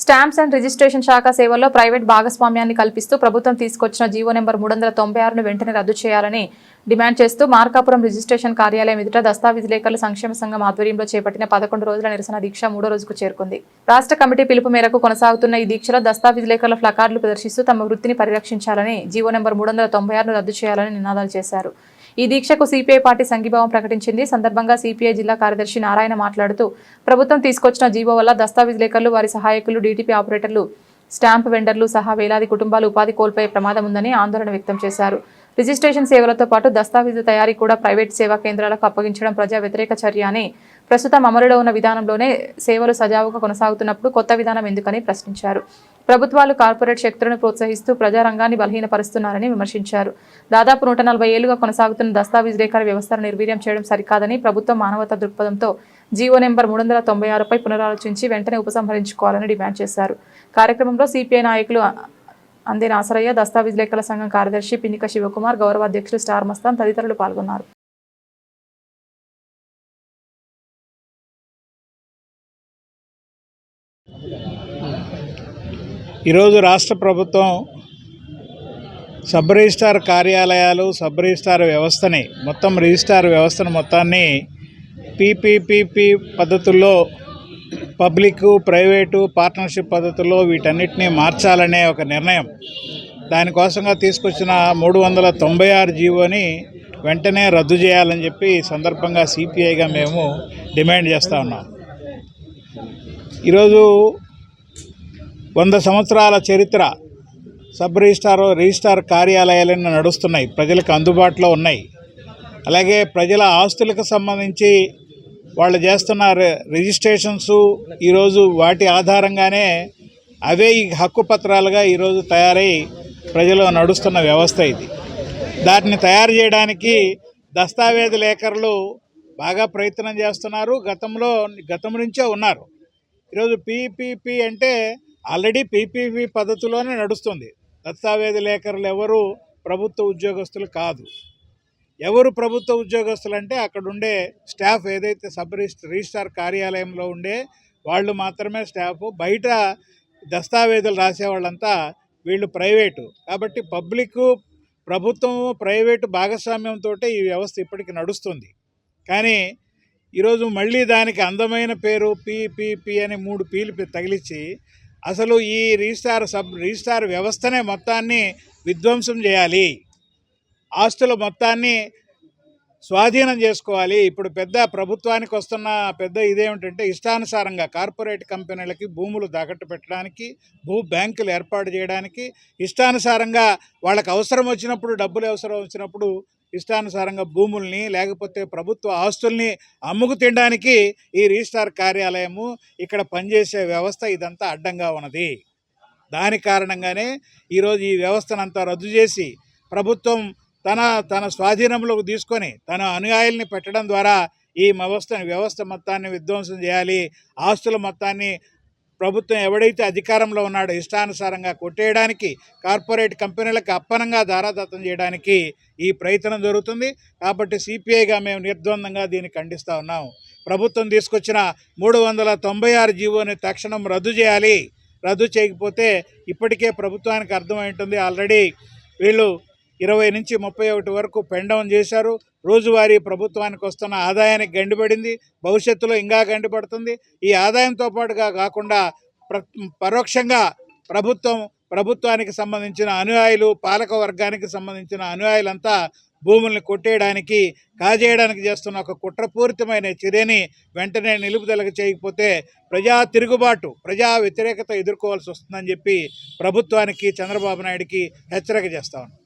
Stamps and registration శాఖ సేవల్లో private భాగస్వామ్యాన్ని కల్పిస్తూ ప్రభుత్వం తీసుకొచ్చిన జీవో నెంబర్ 396ను వెంటనే రద్దు చేయాలని డిమాండ్ చేస్తూ మార్కాపురం రిజిస్ట్రేషన్ కార్యాలయం ఎదుట దస్తావేజులేఖరుల సంక్షేమ సంఘం ఆధ్వర్యంలో చేపట్టిన 11 రోజుల నిరసన దీక్ష 3వ రోజుకు చేరుకుంది. రాష్ట్ర కమిటీ పిలుపు మేరకు కొనసాగుతున్న ఈ దీక్షలో దస్తావేజులేఖరుల ప్లకార్డులు ప్రదర్శిస్తూ తమ వృత్తిని పరిరక్షించాలని, జీవో నెంబర్ 396ను రద్దు చేయాలని నినాదాలు చేశారు. ఈ దీక్షకు సిపిఐ పార్టీ సంఘీభావం ప్రకటించింది. సందర్భంగా సిపిఐ జిల్లా కార్యదర్శి నారాయణ మాట్లాడుతూ ప్రభుత్వం తీసుకొచ్చిన జీవో వల్ల దస్తావేజులేఖరులు, వారి సహాయకులు, డీటీపీ ఆపరేటర్లు, స్టాంప్ వెండర్లు సహా వేలాది కుటుంబాలు ఉపాధి కోల్పోయే ప్రమాదం ఉందని ఆందోళన వ్యక్తం చేశారు. రిజిస్ట్రేషన్ సేవలతో పాటు దస్తావేజు తయారీ కూడా ప్రైవేట్ సేవా కేంద్రాలకు అప్పగించడం ప్రజా వ్యతిరేక చర్య అని, ప్రస్తుతం అమలులో ఉన్న విధానంలోనే సేవలు సజావుగా కొనసాగుతున్నప్పుడు కొత్త విధానం ఎందుకని ప్రశ్నించారు. ప్రభుత్వాలు కార్పొరేట్ శక్తులను ప్రోత్సహిస్తూ ప్రజారంగాన్ని బలహీనపరుస్తున్నారని విమర్శించారు. దాదాపు 140 ఏళ్లుగా కొనసాగుతున్న దస్తావేజులేఖర వ్యవస్థను నిర్వీర్యం చేయడం సరికాదని, ప్రభుత్వం మానవతా దృక్పథంతో జీవో నెంబర్ 396పై పునరాలోచించి వెంటనే ఉపసంహరించుకోవాలని డిమాండ్ చేశారు. కార్యక్రమంలో సిపిఐ నాయకులు అందే నాసరయ్య, దస్తావేజులేఖరుల సంఘం కార్యదర్శి పిన్నిక శివకుమార్, గౌరవ అధ్యక్షులు స్టార్ మస్తాన్ తదితరులు పాల్గొన్నారు. ఈరోజు రాష్ట్ర ప్రభుత్వం సబ్ రిజిస్ట్రార్ కార్యాలయాలు, సబ్ రిజిస్ట్రార్ వ్యవస్థని రిజిస్ట్రార్ వ్యవస్థను మొత్తాన్ని పీపీపీపీ పద్ధతుల్లో పబ్లిక్, ప్రైవేటు, పార్ట్నర్షిప్ పద్ధతుల్లో వీటన్నిటినీ మార్చాలనే ఒక నిర్ణయం, దానికోసంగా తీసుకొచ్చిన 396 జీవోని వెంటనే రద్దు చేయాలని చెప్పి ఈ సందర్భంగా సిపిఐగా మేము డిమాండ్ చేస్తూ ఉన్నాం. ఈరోజు 100 సంవత్సరాల చరిత్ర సబ్ రిజిస్ట్రార్ కార్యాలయాలను నడుస్తున్నాయి, ప్రజలకు అందుబాటులో ఉన్నాయి. అలాగే ప్రజల ఆస్తులకు సంబంధించి వాళ్ళు చేస్తున్న రిజిస్ట్రేషన్స్ ఈరోజు వాటి ఆధారంగానే అవే ఈ హక్కు పత్రాలుగా ఈరోజు తయారై ప్రజలు నడుస్తున్న వ్యవస్థ ఇది. దాన్ని తయారు చేయడానికి దస్తావేజులేఖరులు బాగా ప్రయత్నం చేస్తున్నారు, గతం నుంచే ఉన్నారు. ఈరోజు పీపీపీ అంటే ఆల్రెడీ పీపీపీ పద్ధతిలోనే నడుస్తుంది. దస్తావేజులేఖరులు ఎవరు ప్రభుత్వ ఉద్యోగస్తులు కాదు. ఎవరు ప్రభుత్వ ఉద్యోగస్తులు అంటే అక్కడ ఉండే స్టాఫ్, ఏదైతే సబ్ రిజిస్ట్రార్ కార్యాలయంలో ఉండే వాళ్ళు మాత్రమే స్టాఫ్. బయట దస్తావేజులు రాసేవాళ్ళంతా వీళ్ళు ప్రైవేటు. కాబట్టి ప్రభుత్వం, ప్రైవేటు భాగస్వామ్యంతో ఈ వ్యవస్థ ఇప్పటికి నడుస్తుంది. కానీ ఈరోజు మళ్ళీ దానికి అందమైన పేరు పీపీపీ అని 3 పీలు తగిలించి అసలు ఈ సబ్ రిజిస్ట్రార్ వ్యవస్థనే మొత్తాన్ని విధ్వంసం చేయాలి, ఆస్తుల మొత్తాన్ని స్వాధీనం చేసుకోవాలి. ఇప్పుడు ప్రభుత్వానికి వస్తున్న ఇదేమిటంటే ఇష్టానుసారంగా కార్పొరేట్ కంపెనీలకి భూములు తాకట్టు పెట్టడానికి, భూ బ్యాంకులు ఏర్పాటు చేయడానికి, ఇష్టానుసారంగా వాళ్ళకి అవసరం వచ్చినప్పుడు, డబ్బులు అవసరం వచ్చినప్పుడు ఇష్టానుసారంగా భూముల్ని లేకపోతే ప్రభుత్వ ఆస్తుల్ని అమ్ముకు తినడానికి ఈ రిజిస్ట్రార్ కార్యాలయము, ఇక్కడ పనిచేసే వ్యవస్థ ఇదంతా అడ్డంగా ఉన్నది. దాని కారణంగానే ఈరోజు ఈ వ్యవస్థనంతా రద్దు చేసి ప్రభుత్వం తన స్వాధీనంలోకి తీసుకొని తన అనుయాయుల్ని పెట్టడం ద్వారా ఈ వ్యవస్థ మొత్తాన్ని విధ్వంసం చేయాలి. ఆస్తుల మొత్తాన్ని ప్రభుత్వం ఎవడైతే అధికారంలో ఉన్నాడో ఇష్టానుసారంగా కొట్టేయడానికి, కార్పొరేట్ కంపెనీలకు అప్పనంగా దారాదత్తం చేయడానికి ఈ ప్రయత్నం జరుగుతుంది. కాబట్టి సిపిఐగా మేము నిర్ద్వందంగా దీన్ని ఖండిస్తూ ఉన్నాం. ప్రభుత్వం తీసుకొచ్చిన 396 జీవోని తక్షణం రద్దు చేయాలి. రద్దు చేయకపోతే ఇప్పటికే ప్రభుత్వానికి అర్థమై ఉంటుంది. ఆల్రెడీ వీళ్ళు 20 నుంచి 31 వరకు పెండౌన్ చేశారు. రోజువారీ ప్రభుత్వానికి వస్తున్న ఆదాయానికి గండిపడింది, భవిష్యత్తులో ఇంకా గండిపడుతుంది. ఈ ఆదాయంతో పాటుగా కాకుండా పరోక్షంగా ప్రభుత్వానికి సంబంధించిన అనుయాయులు, పాలక వర్గానికి సంబంధించిన అనుయాయులంతా భూముల్ని కొట్టేయడానికి, కాజేయడానికి చేస్తున్న ఒక కుట్రపూరితమైన చర్యని వెంటనే నిలుపుదలకు చేయకపోతే ప్రజా వ్యతిరేకత ఎదుర్కోవాల్సి వస్తుందని చెప్పి ప్రభుత్వానికి, చంద్రబాబు నాయుడికి హెచ్చరిక చేస్తా ఉన్నాం.